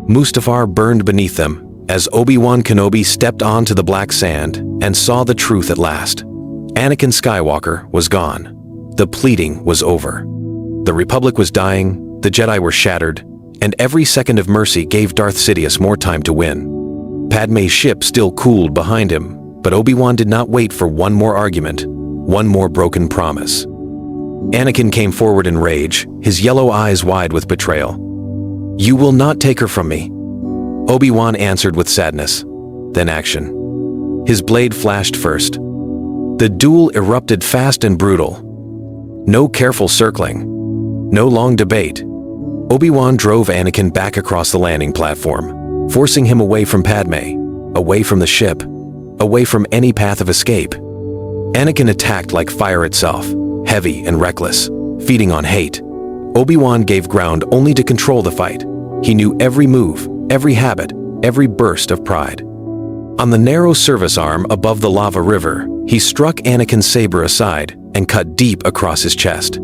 Mustafar burned beneath them as Obi Wan Kenobi stepped onto the black sand and saw the truth at last. Anakin Skywalker was gone. The pleading was over. The Republic was dying, the Jedi were shattered, and every second of mercy gave Darth Sidious more time to win. Padme's ship still cooled behind him, but Obi-Wan did not wait for one more argument, one more broken promise. Anakin came forward in rage, his yellow eyes wide with betrayal. "You will not take her from me." Obi-Wan answered with sadness, then action. His blade flashed first. The duel erupted fast and brutal. No careful circling, no long debate. Obi-Wan drove Anakin back across the landing platform, forcing him away from Padme, away from the ship, away from any path of escape. Anakin attacked like fire itself, heavy and reckless, feeding on hate. Obi-Wan gave ground only to control the fight. He knew every move, every habit, every burst of pride. On the narrow service arm above the lava river, he struck Anakin's saber aside and cut deep across his chest.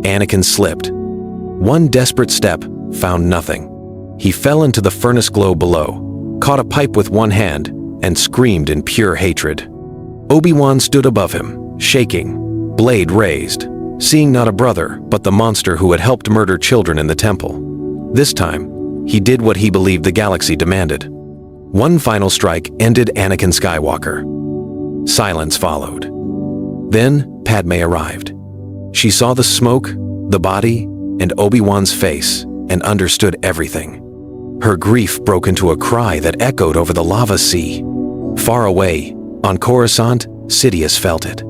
Anakin slipped. One desperate step found nothing. He fell into the furnace glow below, caught a pipe with one hand, and screamed in pure hatred. Obi-Wan stood above him, shaking, blade raised, seeing not a brother, but the monster who had helped murder children in the temple. This time, he did what he believed the galaxy demanded. One final strike ended Anakin Skywalker. Silence followed. Then Padme arrived. She saw the smoke, the body, and Obi-Wan's face, and understood everything. Her grief broke into a cry that echoed over the lava sea. Far away, on Coruscant, Sidious felt it.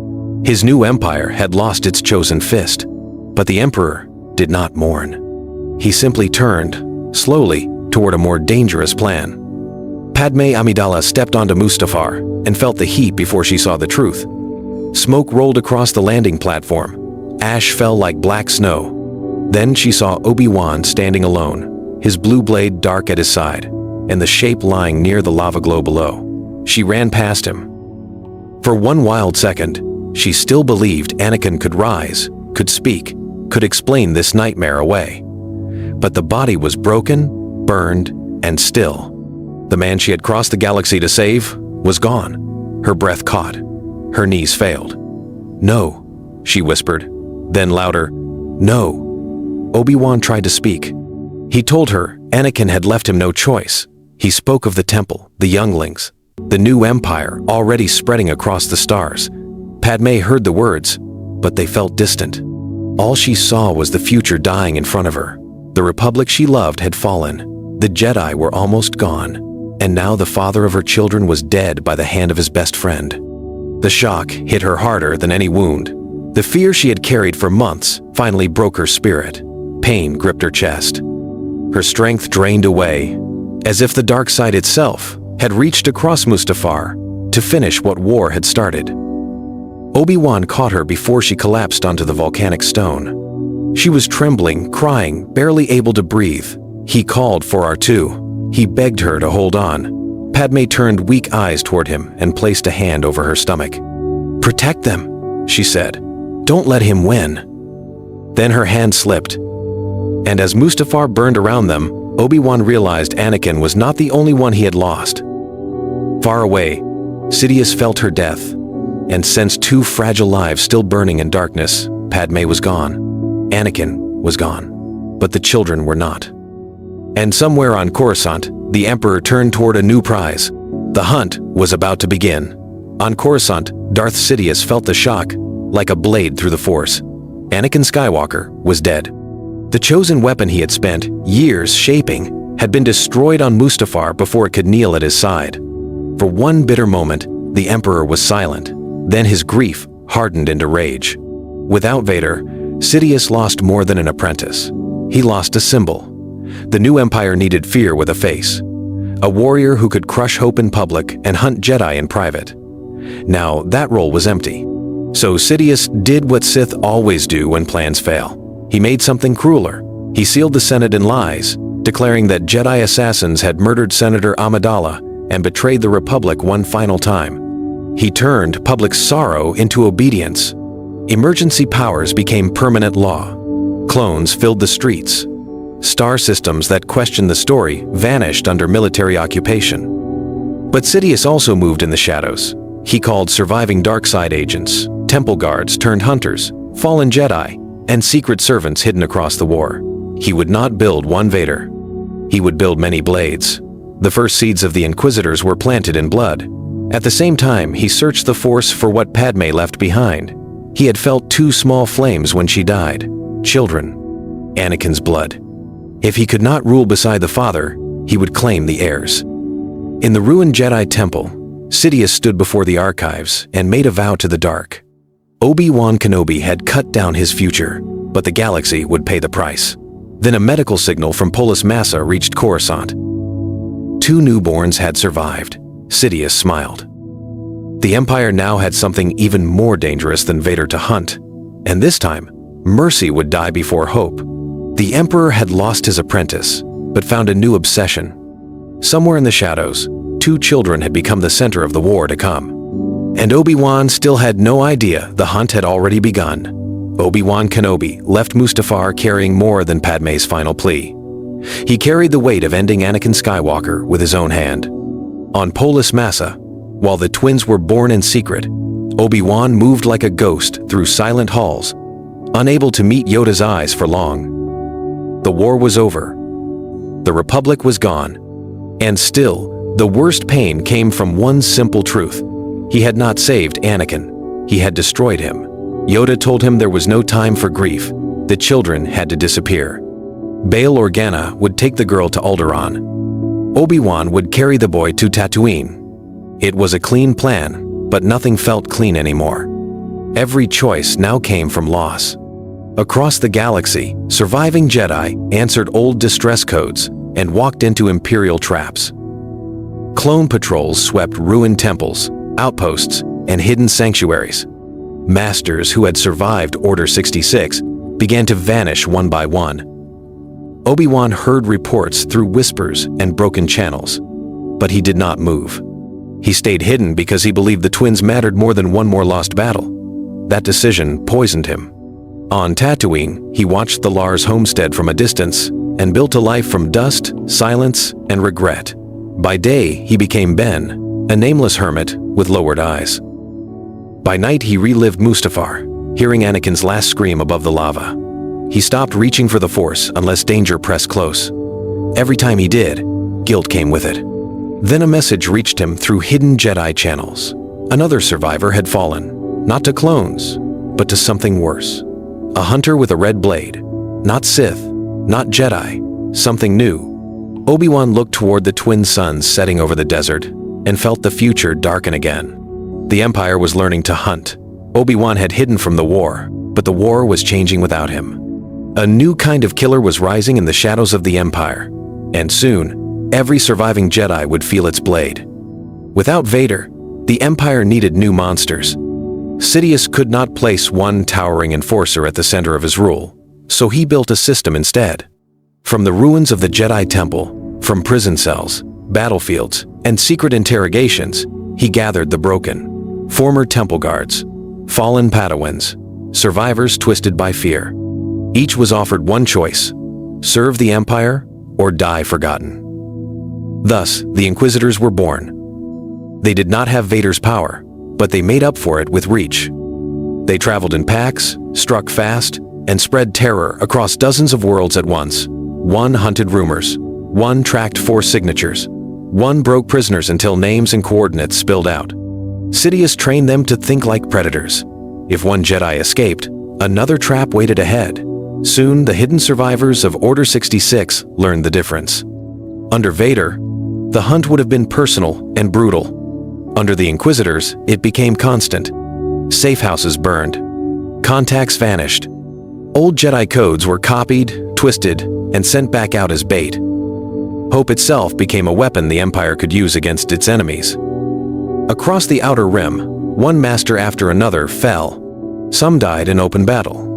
His new empire had lost its chosen fist, but the Emperor did not mourn. He simply turned, slowly, toward a more dangerous plan. Padme Amidala stepped onto Mustafar and felt the heat before she saw the truth. Smoke rolled across the landing platform. Ash fell like black snow. Then she saw Obi-Wan standing alone, his blue blade dark at his side, and the shape lying near the lava glow below. She ran past him. For one wild second, she still believed Anakin could rise, could speak, could explain this nightmare away. But the body was broken, burned, and still. The man she had crossed the galaxy to save was gone. Her breath caught. Her knees failed. "No," she whispered. Then louder, "No." Obi-Wan tried to speak. He told her Anakin had left him no choice. He spoke of the temple, the younglings, the new empire already spreading across the stars. Padme heard the words, but they felt distant. All she saw was the future dying in front of her. The Republic she loved had fallen. The Jedi were almost gone. And now the father of her children was dead by the hand of his best friend. The shock hit her harder than any wound. The fear she had carried for months finally broke her spirit. Pain gripped her chest. Her strength drained away, as if the dark side itself had reached across Mustafar to finish what war had started. Obi-Wan caught her before she collapsed onto the volcanic stone. She was trembling, crying, barely able to breathe. He called for R2. He begged her to hold on. Padme turned weak eyes toward him and placed a hand over her stomach. "Protect them," she said. "Don't let him win." Then her hand slipped. And as Mustafar burned around them, Obi-Wan realized Anakin was not the only one he had lost. Far away, Sidious felt her death, and sensed two fragile lives still burning in darkness. Padme was gone. Anakin was gone. But the children were not. And somewhere on Coruscant, the Emperor turned toward a new prize. The hunt was about to begin. On Coruscant, Darth Sidious felt the shock, like a blade through the Force. Anakin Skywalker was dead. The chosen weapon he had spent years shaping had been destroyed on Mustafar before it could kneel at his side. For one bitter moment, the Emperor was silent. Then his grief hardened into rage. Without Vader, Sidious lost more than an apprentice. He lost a symbol. The new empire needed fear with a face. A warrior who could crush hope in public and hunt Jedi in private. Now that role was empty. So Sidious did what Sith always do when plans fail. He made something crueler. He sealed the Senate in lies, declaring that Jedi assassins had murdered Senator Amidala and betrayed the Republic one final time. He turned public sorrow into obedience. Emergency powers became permanent law. Clones filled the streets. Star systems that questioned the story vanished under military occupation. But Sidious also moved in the shadows. He called surviving dark side agents, temple guards turned hunters, fallen Jedi, and secret servants hidden across the war. He would not build one Vader. He would build many blades. The first seeds of the Inquisitors were planted in blood. At the same time, he searched the Force for what Padme left behind. He had felt two small flames when she died. Children. Anakin's blood. If he could not rule beside the father, he would claim the heirs. In the ruined Jedi temple, Sidious stood before the archives and made a vow to the dark. Obi Wan Kenobi had cut down his future, but the galaxy would pay the price. Then a medical signal from Polis Massa reached Coruscant. Two newborns had survived. Sidious smiled. The Empire now had something even more dangerous than Vader to hunt, and this time, mercy would die before hope. The Emperor had lost his apprentice, but found a new obsession. Somewhere in the shadows, two children had become the center of the war to come. And Obi-Wan still had no idea the hunt had already begun. Obi Wan Kenobi left Mustafar carrying more than Padme's final plea. He carried the weight of ending Anakin Skywalker with his own hand. On Polis Massa, while the twins were born in secret, Obi-Wan moved like a ghost through silent halls, unable to meet Yoda's eyes for long. The war was over. The Republic was gone. And still, the worst pain came from one simple truth. He had not saved Anakin. He had destroyed him. Yoda told him there was no time for grief. The children had to disappear. Bail Organa would take the girl to Alderaan. Obi-Wan would carry the boy to Tatooine. It was a clean plan, but nothing felt clean anymore. Every choice now came from loss. Across the galaxy, surviving Jedi answered old distress codes and walked into Imperial traps. Clone patrols swept ruined temples, outposts, and hidden sanctuaries. Masters who had survived Order 66 began to vanish one by one. Obi-Wan heard reports through whispers and broken channels, but he did not move. He stayed hidden because he believed the twins mattered more than one more lost battle. That decision poisoned him. On Tatooine, he watched the Lars homestead from a distance and built a life from dust, silence, and regret. By day, he became Ben, a nameless hermit with lowered eyes. By night, he relived Mustafar, hearing Anakin's last scream above the lava. He stopped reaching for the Force unless danger pressed close. Every time he did, guilt came with it. Then a message reached him through hidden Jedi channels. Another survivor had fallen, not to clones, but to something worse. A hunter with a red blade. Not Sith, not Jedi, something new. Obi-Wan looked toward the twin suns setting over the desert and felt the future darken again. The Empire was learning to hunt. Obi-Wan had hidden from the war, but the war was changing without him. A new kind of killer was rising in the shadows of the Empire, and soon, every surviving Jedi would feel its blade. Without Vader, the Empire needed new monsters. Sidious could not place one towering enforcer at the center of his rule, so he built a system instead. From the ruins of the Jedi Temple, from prison cells, battlefields, and secret interrogations, he gathered the broken, former temple guards, fallen Padawans, survivors twisted by fear. Each was offered one choice: serve the Empire or die forgotten. Thus, the Inquisitors were born. They did not have Vader's power, but they made up for it with reach. They traveled in packs, struck fast, and spread terror across dozens of worlds at once. One hunted rumors, one tracked Force signatures, one broke prisoners until names and coordinates spilled out. Sidious trained them to think like predators. If one Jedi escaped, another trap waited ahead. Soon, the hidden survivors of Order 66 learned the difference. Under Vader, the hunt would have been personal and brutal. Under the Inquisitors, it became constant. Safe houses burned. Contacts vanished. Old Jedi codes were copied, twisted, and sent back out as bait. Hope itself became a weapon the Empire could use against its enemies. Across the Outer Rim, one master after another fell. Some died in open battle.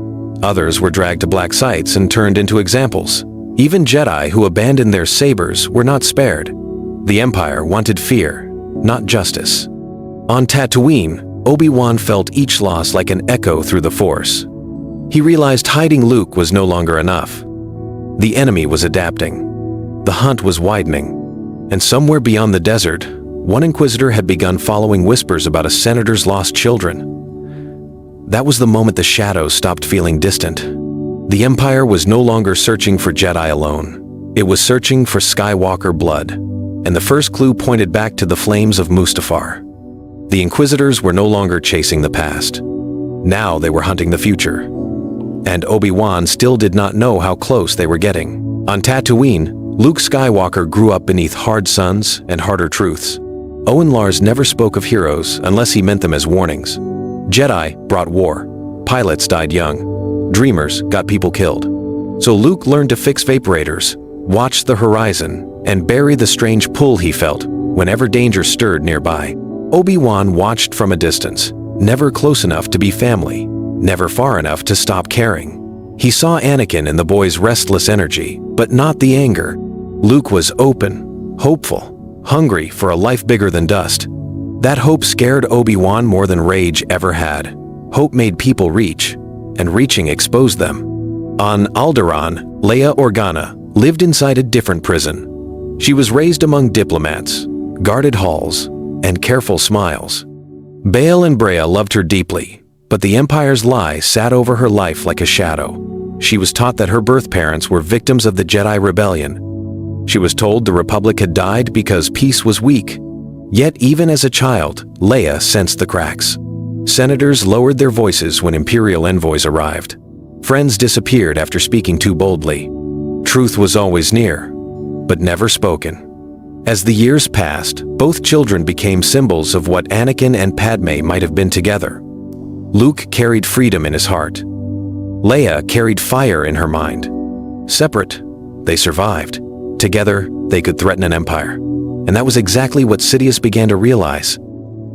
Others were dragged to black sites and turned into examples. Even Jedi who abandoned their sabers were not spared. The Empire wanted fear, not justice. On Tatooine, Obi-Wan felt each loss like an echo through the Force. He realized hiding Luke was no longer enough. The enemy was adapting. The hunt was widening. And somewhere beyond the desert, one inquisitor had begun following whispers about a senator's lost children. That was the moment the shadows stopped feeling distant. The Empire was no longer searching for Jedi alone. It was searching for Skywalker blood, and the first clue pointed back to the flames of Mustafar. The Inquisitors were no longer chasing the past. Now they were hunting the future. And Obi-Wan still did not know how close they were getting. On Tatooine, Luke Skywalker grew up beneath hard suns and harder truths. Owen Lars never spoke of heroes unless he meant them as warnings. Jedi brought war. Pilots died young. Dreamers got people killed. So Luke learned to fix vaporators, watch the horizon, and bury the strange pull he felt whenever danger stirred nearby. Obi-Wan watched from a distance, never close enough to be family, never far enough to stop caring. He saw Anakin in the boy's restless energy, but not the anger. Luke was open, hopeful, hungry for a life bigger than dust. That hope scared Obi-Wan more than rage ever had. Hope made people reach, and reaching exposed them. On Alderaan, Leia Organa lived inside a different prison. She was raised among diplomats, guarded halls, and careful smiles. Bail and Breha loved her deeply, but the Empire's lie sat over her life like a shadow. She was taught that her birth parents were victims of the Jedi Rebellion. She was told the Republic had died because peace was weak. Yet even as a child, Leia sensed the cracks. Senators lowered their voices when Imperial envoys arrived. Friends disappeared after speaking too boldly. Truth was always near, but never spoken. As the years passed, both children became symbols of what Anakin and Padme might have been together. Luke carried freedom in his heart. Leia carried fire in her mind. Separate, they survived. Together, they could threaten an empire. And that was exactly what Sidious began to realize.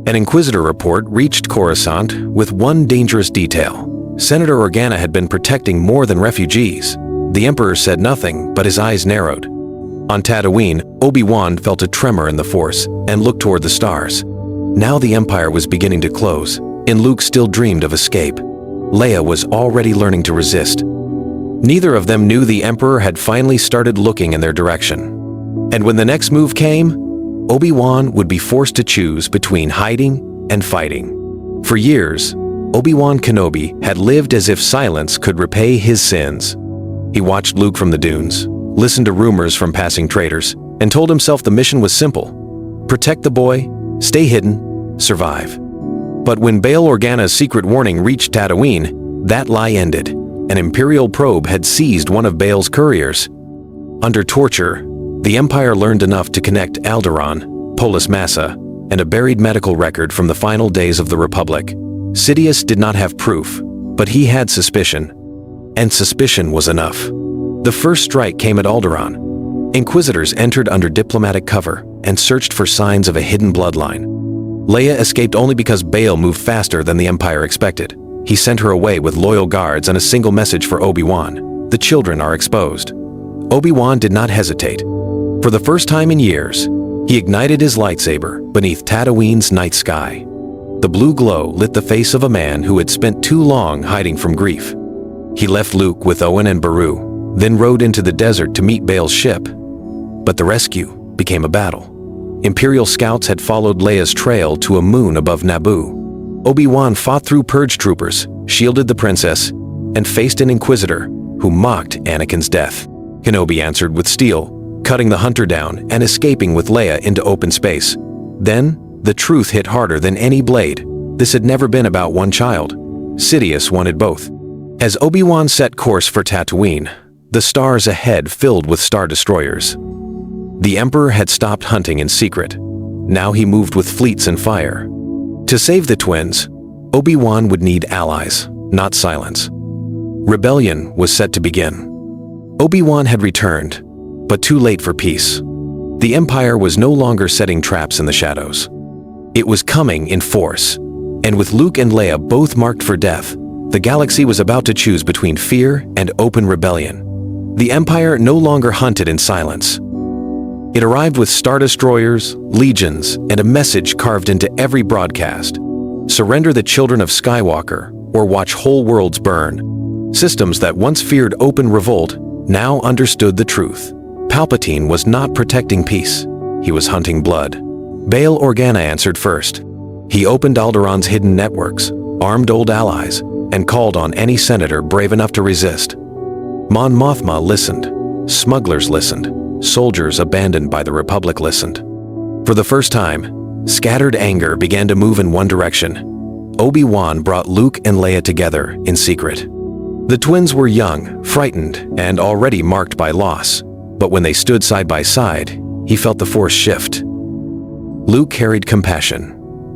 An Inquisitor report reached Coruscant with one dangerous detail. Senator Organa had been protecting more than refugees. The Emperor said nothing, but his eyes narrowed. On Tatooine, Obi-Wan felt a tremor in the Force and looked toward the stars. Now the Empire was beginning to close, and Luke still dreamed of escape. Leia was already learning to resist. Neither of them knew the Emperor had finally started looking in their direction. And when the next move came, Obi-Wan would be forced to choose between hiding and fighting. For years, Obi Wan Kenobi had lived as if silence could repay his sins. He watched Luke from the dunes, listened to rumors from passing traders, and told himself the mission was simple: protect the boy, stay hidden, survive. But when Bail Organa's secret warning reached Tatooine, that lie ended. An Imperial probe had seized one of Bail's couriers. Under torture, the Empire learned enough to connect Alderaan, Polis Massa, and a buried medical record from the final days of the Republic. Sidious did not have proof, but he had suspicion. And suspicion was enough. The first strike came at Alderaan. Inquisitors entered under diplomatic cover and searched for signs of a hidden bloodline. Leia escaped only because Bail moved faster than the Empire expected. He sent her away with loyal guards and a single message for Obi-Wan: the children are exposed. Obi-Wan did not hesitate. For the first time in years, he ignited his lightsaber beneath Tatooine's night sky. The blue glow lit the face of a man who had spent too long hiding from grief. He left Luke with Owen and Beru, then rode into the desert to meet Bail's ship. But the rescue became a battle. Imperial scouts had followed Leia's trail to a moon above Naboo. Obi-Wan fought through purge troopers, shielded the princess, and faced an Inquisitor who mocked Anakin's death. Kenobi answered with steel, cutting the hunter down and escaping with Leia into open space. Then, the truth hit harder than any blade. This had never been about one child. Sidious wanted both. As Obi-Wan set course for Tatooine, the stars ahead filled with star destroyers. The Emperor had stopped hunting in secret. Now he moved with fleets and fire. To save the twins, Obi-Wan would need allies, not silence. Rebellion was set to begin. Obi-Wan had returned, but too late for peace. The Empire was no longer setting traps in the shadows. It was coming in force, and with Luke and Leia both marked for death, the galaxy was about to choose between fear and open rebellion. The Empire no longer hunted in silence. It arrived with star destroyers, legions, and a message carved into every broadcast: surrender the children of Skywalker, or watch whole worlds burn. Systems that once feared open revolt now understood the truth. Palpatine was not protecting peace. He was hunting blood. Bail Organa answered first. He opened Alderaan's hidden networks, armed old allies, and called on any senator brave enough to resist. Mon Mothma listened. Smugglers listened. Soldiers abandoned by the Republic listened. For the first time, scattered anger began to move in one direction. Obi-Wan brought Luke and Leia together in secret. The twins were young, frightened, and already marked by loss. But when they stood side by side, he felt the Force shift. Luke carried compassion.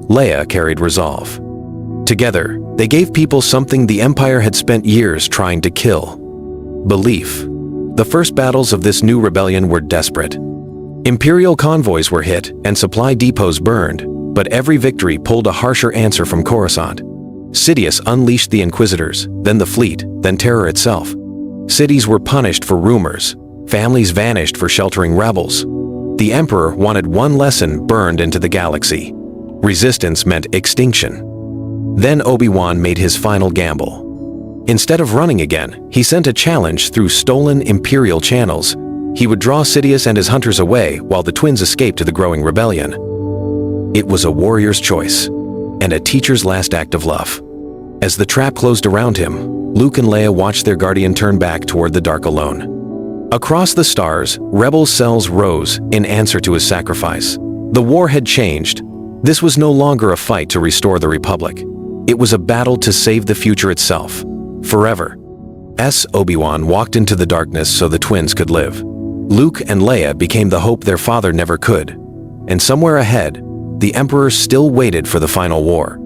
Leia carried resolve. Together, they gave people something the Empire had spent years trying to kill: belief. The first battles of this new rebellion were desperate. Imperial convoys were hit and supply depots burned, but every victory pulled a harsher answer from Coruscant. Sidious unleashed the Inquisitors, then the fleet, then terror itself. Cities were punished for rumors. Families vanished for sheltering rebels. The Emperor wanted one lesson burned into the galaxy: resistance meant extinction. Then Obi-Wan made his final gamble. Instead of running again, he sent a challenge through stolen Imperial channels. He would draw Sidious and his hunters away while the twins escaped to the growing rebellion. It was a warrior's choice, and a teacher's last act of love. As the trap closed around him, Luke and Leia watched their guardian turn back toward the dark alone. Across the stars, rebel cells rose in answer to his sacrifice. The war had changed. This was no longer a fight to restore the Republic. It was a battle to save the future itself, forever. Obi-Wan walked into the darkness so the twins could live. Luke and Leia became the hope their father never could. And somewhere ahead, the Emperor still waited for the final war.